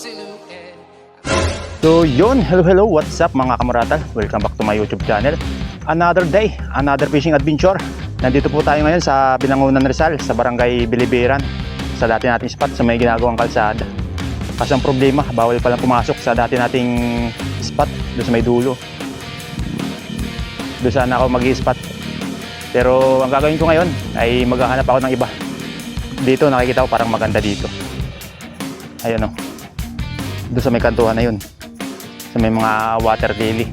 silhouette. So yun, hello, what's up mga kamaratal? Welcome back to my YouTube channel. Another day, another fishing adventure. Nandito po tayo ngayon sa Binangonan, Rizal, sa barangay Bilibiran, sa dati nating spot sa may ginagawang kalsada. Kasi ang problema, bawal palang pumasok sa dati nating spot doon sa may dulo. Doon sana ako mag-i-spot. Pero ang gagawin ko ngayon ay maghahanap ako ng iba. Dito nakikita ko parang maganda dito. Ayun o. Doon sa may kantuhan na yun. Sa may mga water lily.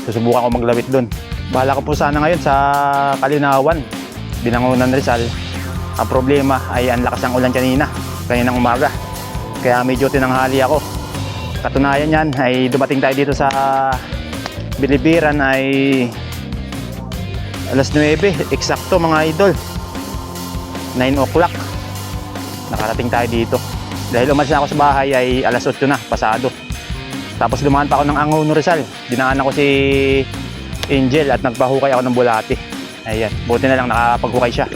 Susubukan ko maglawit doon. Bahala ko po sana ngayon sa Kalinawan, Binangonan, Rizal. Ang problema ay ang lakas ng ulan kaninang umaga. Kaya medyo tinanghali ako. Katunayan yan ay dumating tayo dito sa Bilibiran ay alas 9, eksakto mga idol. 9 o'clock. Nakarating tayo dito. Dahil umalis na ako sa bahay ay alas 8 na, pasado. Tapos dumaan pa ako ng Angono, Rizal. Dinaanan ko si Angel at nagpahukay ako ng bulati. Ayan, buti na lang nakapaghukay siya.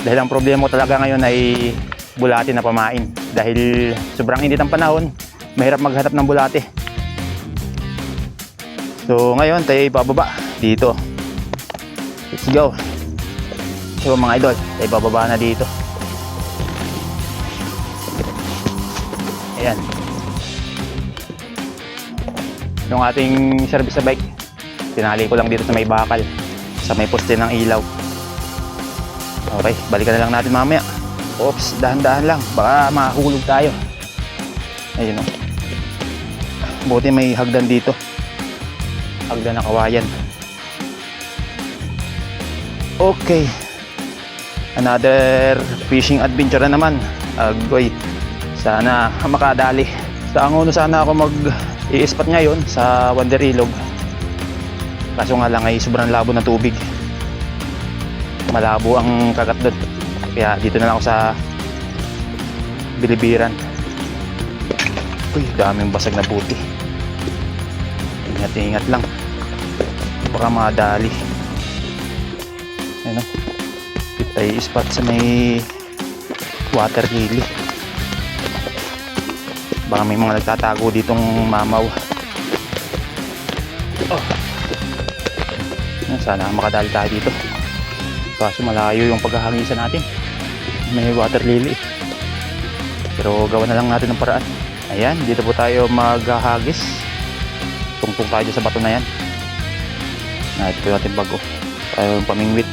Dahil ang problema ko talaga ngayon ay bulati na pamain. Dahil sobrang init ang panahon, mahirap maghanap ng bulati. So ngayon tayo ibababa dito. Let's go. So mga idol, tayo ibababa na dito. Ayan. Yung ating service sa bike, tinali ko lang dito sa may bakal, sa may poste ng ilaw. Okay, balikan na lang natin mamaya. Oops, dahan-dahan lang, baka mahulog tayo. Ayun o. Buti may hagdan dito. Hagdan na kawayan. Okay. Another fishing adventure na naman. Agoy. Sana makadali. Sa Angono sana ako mag-i-spot ngayon sa Wonder Ilog. Kaso nga lang ay sobrang labo ng tubig. Malabo ang kagat doon. Kaya dito na lang ako sa Bilibiran. Uy, daming basag na buti. Ingat lang. Baka madali. Ayan o. Ay spot sa may water lily. Baka may mga nagtatago ditong mamaw. Oh. Sana makadali tayo dito. Kaso malayo yung paghahangisan natin. May water lily. Pero gawa na lang natin ng paraan. Ayan, dito po tayo maghahagis. Tungtong tayo sa bato na yan. Ito po natin bago. Tayo yung pamingwit.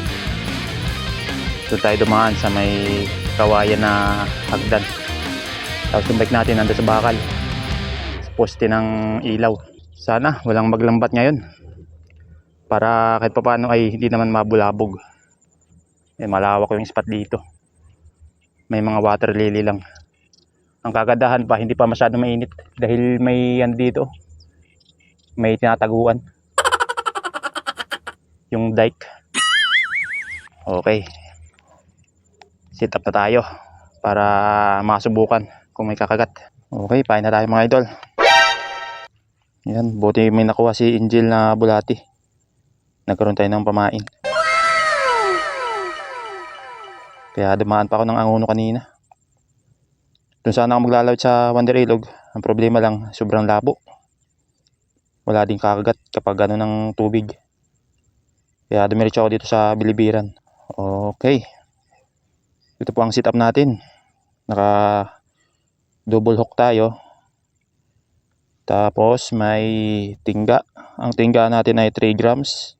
Doon tayo dumaan sa may kawayan na hagdan. Tapos yung bike natin nandun sa bakal, sa poste ng ilaw. Sana walang maglambat ngayon para kahit paano ay hindi naman mabulabog. Malawak yung spot dito. May mga water lily lang. Ang kagandahan pa, hindi pa masyado mainit dahil may yan dito, may tinataguan yung dike. Okay, sit up na tayo para masubukan kung may kakagat. Okay, pain na tayo mga idol. Yan, buti may nakuha si Angel na bulati. Nagkaroon tayo ng pamain. Kaya dumaan pa ako ng Angono kanina. Doon sana ako maglalawit sa Wonder Ilog. Ang problema lang, sobrang labo. Wala din kakagat kapag gano'n ng tubig. Kaya dumiretso ako dito sa Bilibiran. Okay. Ito po ang sit up natin. Naka double hook tayo. Tapos may tingga. Ang tingga natin ay 3 grams.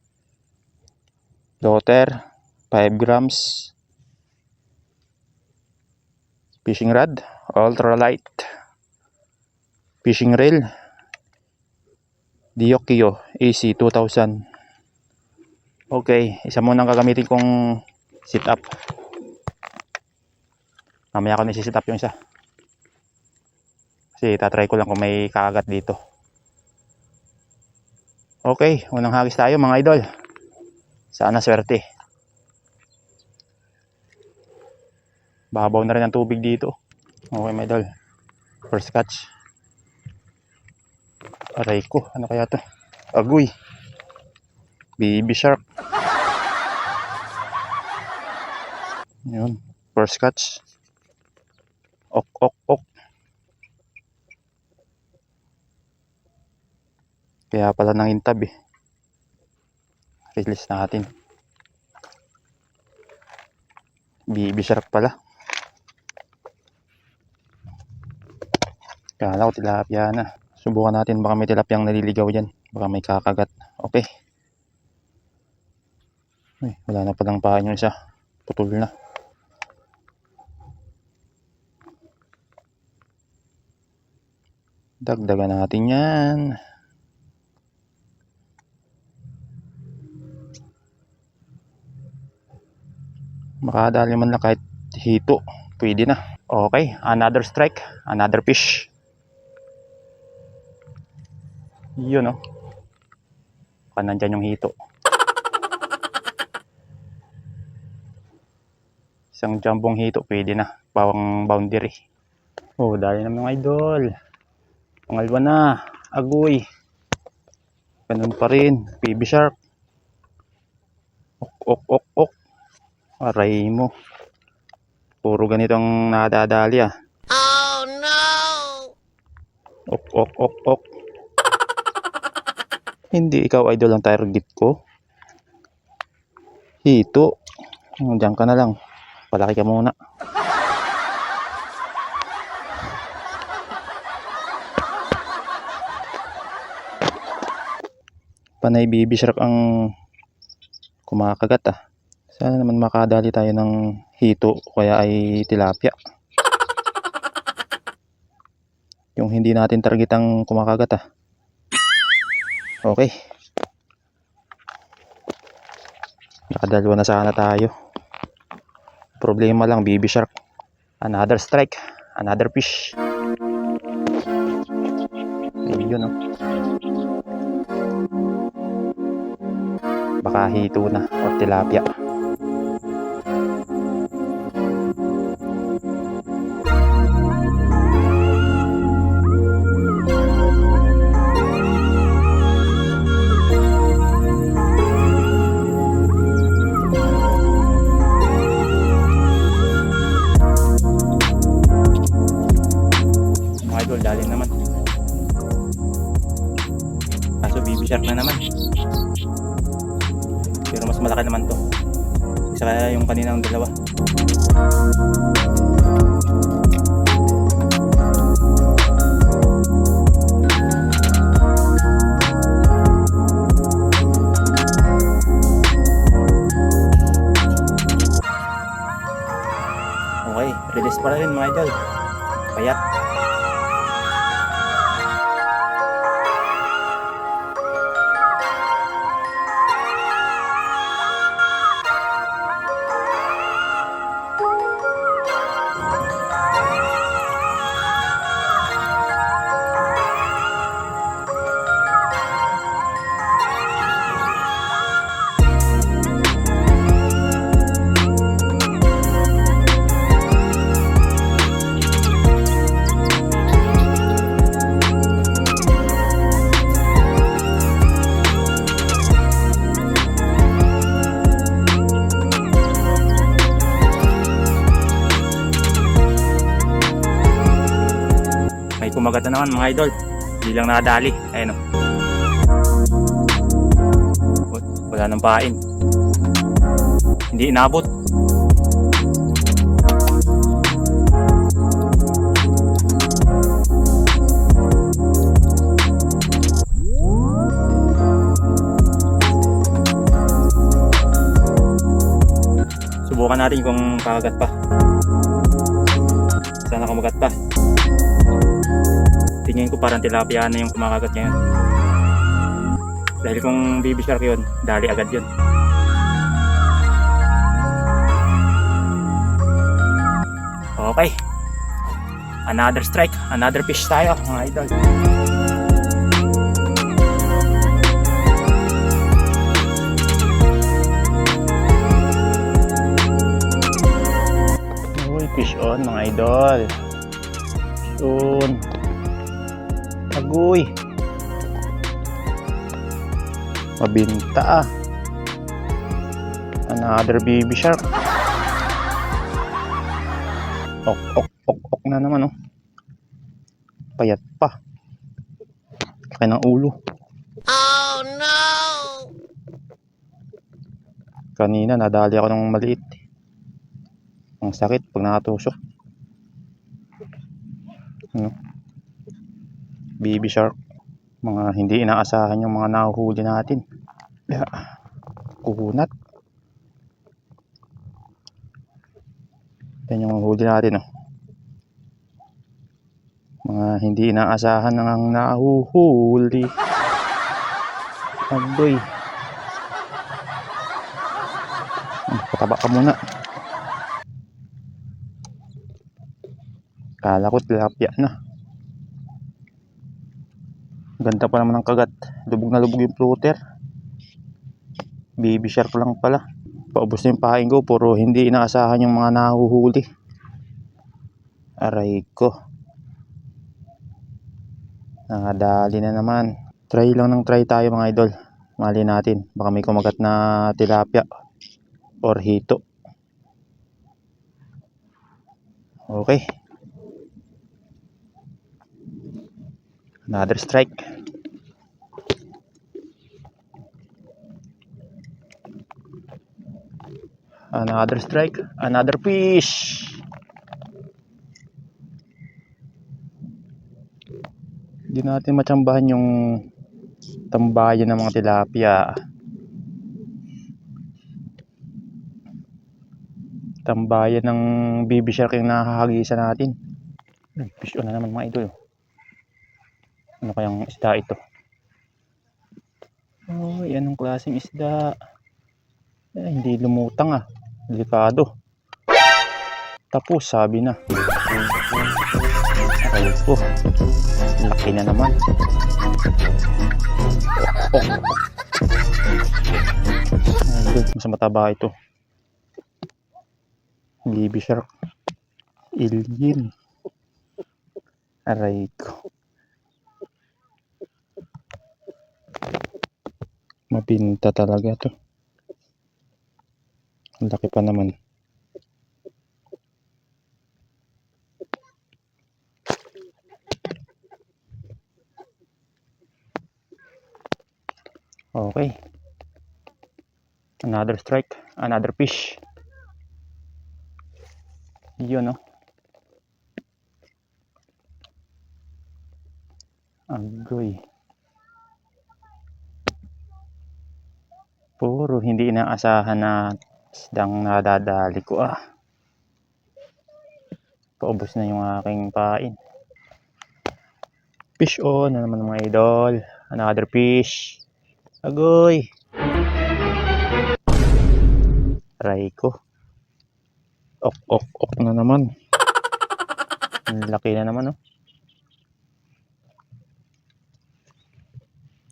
Daughter 5 grams. Fishing rod ultralight. Fishing reel Diokio AC 2000. Okay, isa muna ang gagamitin kong sit up. Mamaya ko nisi-sit up yung isa. Kasi tatry ko lang kung may kakagat dito. Okay, unang hagis tayo mga idol. Sana swerte. Babaw na rin ang tubig dito. Okay mga idol. First catch. Aray ko, ano kaya to? Agoy. Baby shark. Yun, first catch. Ok. Kaya pala nangintab eh. Release natin. Baby shark pala. Kala ko tilapia na. Subukan natin, baka may tilapyang naliligaw dyan. Baka may kakagat. Okay. Ay, wala na palang paa yung isa. Putol na. Dagdagan natin yan. Makadali man lang kahit hito. Pwede na. Okay, another strike. Another fish. Yun, oh. Baka nandyan yung hito. Isang jambong hito, pwede na. Pawang boundary. Oh, dali na mga idol. Pangalwa na. Agoy. Ganun pa rin. Baby shark. Ok, ok, ok, ok. Aray mo. Puro ganitong nadadali ah. Oh no! Ok, ok, ok, ok. Hindi ikaw idol ang tire dip ko. Hito. Diyan ka na lang. Palaki ka muna. Panay baby shark ang kumakagat ah. Sana naman makadali tayo ng hito o kaya ay tilapia. Yung hindi natin target ang kumakagat ah. Okay. Nakadalawa na sana tayo. Problema lang, baby shark. Another strike. Another fish. Ayun oh. Baka hito na o tilapia. Dali naman. Kaso baby shark na naman. Pero mas malaki naman to. Isa kaya yung kaninang dalawa. Okay, release pa rin mga idol. Payat. Kumagat na naman mga idol. Hindi lang nadali. Ayun o. Wala nang pain. Hindi inabot. Subukan natin kung kakagat pa. Sana kumagat pa. Tingin ko parang tilapia na yung kumakagat ngayon. Dahil kung baby shark yun, dali agad yun. Okay. Another strike, another fish tayo mga idol. Uy, fish on mga idol. Soon. Agoy. Mabinta ah. Another baby shark. Ok, ok, ok, ok na naman oh. Payat pa. Laki ng ulo. Oh no! Kanina nadali ako ng maliit. Ang sakit pag nakatusok. Ano? Baby shark. Mga hindi inaasahan yung mga nahuhuli natin. Kuhunat. Yan yung huli natin, oh. Mga hindi inaasahan ng nahuhuli. Agoy. Pataba ka muna. Kala ko tilapia na. Ganda pa naman ng kagat. Lubog na lubog yung floater. Baby shark lang pala. Paubos na yung pahain ko. Puro hindi inaasahan yung mga nahuhuli. Aray ko. Nakadali na naman. Try lang ng try tayo mga idol. Mali natin. Baka may kumagat na tilapia. Or hito. Okay. Another strike. Another strike. Another fish. Hindi natin matsambahan yung tambayan ng mga tilapia. Tambayan ng baby shark yung nahahagisan natin. Fish on na naman mga idol. Ano kayang isda ito? Oh, anong klaseng isda? Hindi lumutang ah. Delikado. Tapos sabi na. Aray ko. Laki na naman. Mas mataba ito. Baby shark. Alien. Aray ko. Mapinta talaga to. Ang laki pa naman. Okay. Another strike. Another fish. Yun, no? Agoy. Puro hindi inaasahan na isdang nadadali ko ah. Paubos na yung aking pain. Fish on na naman mga idol. Another fish. Agoy. Aray ko. Ok na naman. Ang laki na naman, oh.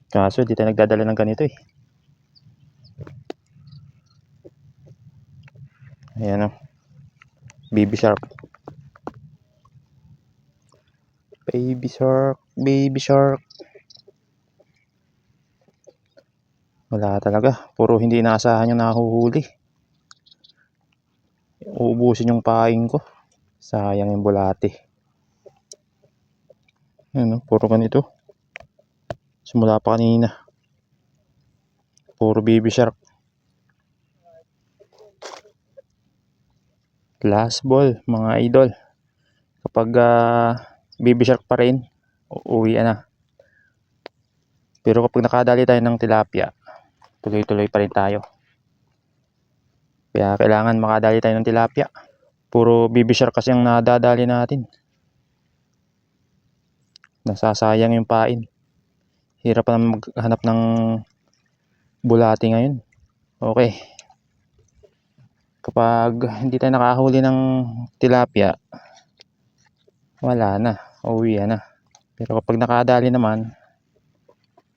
Kaso di tayo nagdadala ng ganito eh. Ayan, oh. Baby shark. Baby shark. Baby shark. Wala talaga. Puro hindi inaasahan yung nahuhuli. Uubusin yung paing ko. Sayang yung bulate. Ayan, oh. Puro ganito. Simula pa kanina. Puro baby shark. Last ball mga idol. Kapag baby shark pa rin, uuwi na. Pero kapag nakadali tayo ng tilapia, tuloy-tuloy pa rin tayo. Kaya kailangan makadali tayo ng tilapia. Puro baby shark kasi ang nadadali natin. Nasasayang yung pain. Hirap pa naman maghanap ng bulati ngayon. Okay. Kapag hindi tayo nakahuli ng tilapia, wala na. Uwi na. Pero kapag nakadali naman,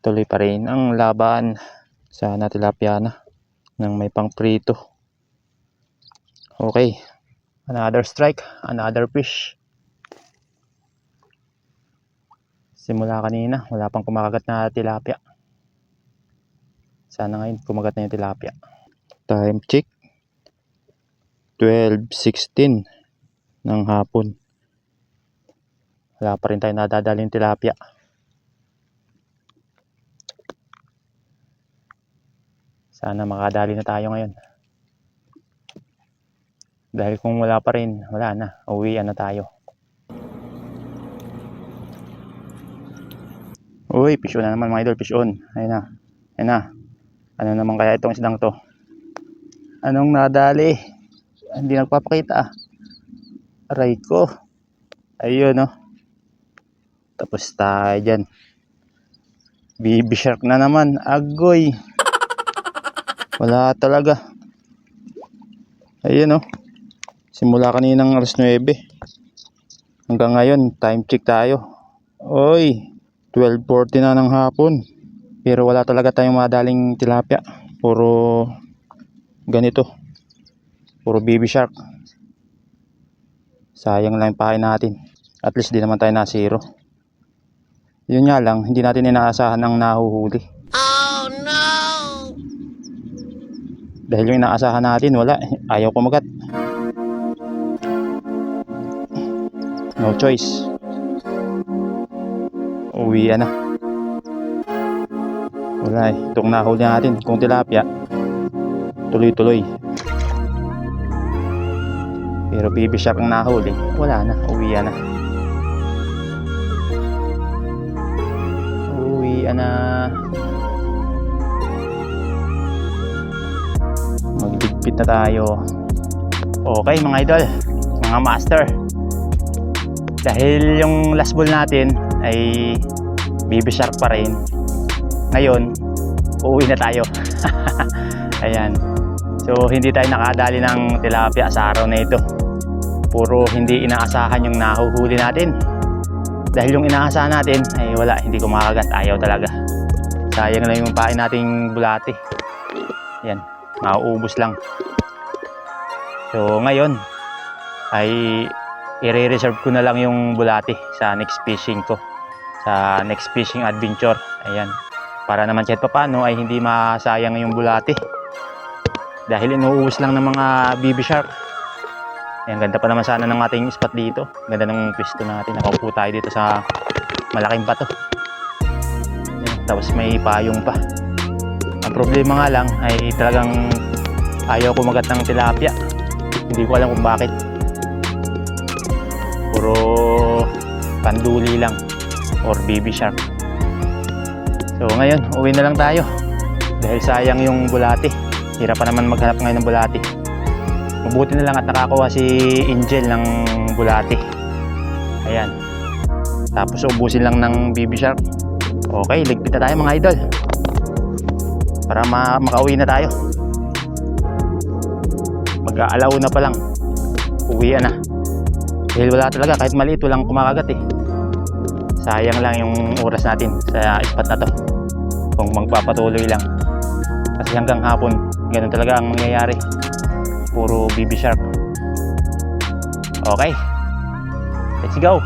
tuloy pa rin ang laban. Sana tilapia na nang may pang prito. Okay. Another strike. Another fish. Simula kanina, wala pang kumakagat na tilapia. Sana ngayon kumagat na yung tilapia. Time check. 12:16 ng hapon. Wala pa rin tayo nadadaling tilapia. Sana makadali na tayo ngayon. Dahil kung wala pa rin, wala na. Uwian na tayo. Uy, fish on na naman mga idol, fish on. Ayun na. Ayun na. Ano naman kaya itong isdang to? Anong nadali? Hindi nagpapakita ah. Aray ko. Ayun oh. Tapos tayo dyan. Baby shark na naman. Agoy. Wala talaga. Ayun oh. Simula kaninang alas 9. Hanggang ngayon, time check tayo. Oy, 12:40 na ng hapon. Pero wala talaga tayong madaling tilapia. Puro ganito. Puro baby shark. Sayang lang yung pain natin. At least di naman tayo na zero. Yun nga lang, hindi natin inaasahan ang nahuhuli. Oh no! Dahil yung inaasahan natin, wala. Ayaw kumagat. No choice. Uwi na. Wala eh. Itong nahuli natin, kung tilapia, tuloy-tuloy. Pero baby shark ang nahuli, wala na. Uwi na. Uwi na. Magdigpit na tayo. Okay mga idol, mga master. Dahil yung last ball natin ay baby shark pa rin. Ngayon, uuwi na tayo. Ayan. So, hindi tayo nakadali ng tilapia sa araw na ito. Puro hindi inaasahan yung nahuhuli natin. Dahil yung inaasahan natin ay wala, hindi kumakagat. Ayaw talaga. Sayang lang yung pain nating bulati. Ayan, mauubos lang. So, ngayon ay i-reserve ko na lang yung bulati sa next fishing ko, sa next fishing adventure. Ayan, para naman kahit paano ay hindi masayang yung bulati dahil inuubos lang ng mga baby shark. Ayan, ganda pa naman sana ng ating spot dito. Ganda ng pwesto natin. Nakaupo tayo dito sa malaking bato. Ayan, tapos may payong pa. Ang problema nga lang ay talagang ayaw kumagat ng tilapia. Hindi ko alam kung bakit. Puro panduli lang or baby shark. So ngayon, uwi na lang tayo dahil sayang yung bulati. Hirap pa naman maghanap ngayon ng bulati. Mabuti na lang at nakakuha si Angel ng bulati. Ayan. Tapos ubusin lang ng baby shark. Okay, ligpit na tayo mga idol para makauwi na tayo. Mag-aalaw na pa lang, uwi na. Dahil wala talaga, kahit maliit, walang kumakagat eh. Sayang lang yung oras natin sa spot na to kung magpapatuloy lang. Kasi hanggang hapon, ganun talaga ang mangyayari. Puro baby shark. Okay, let's go.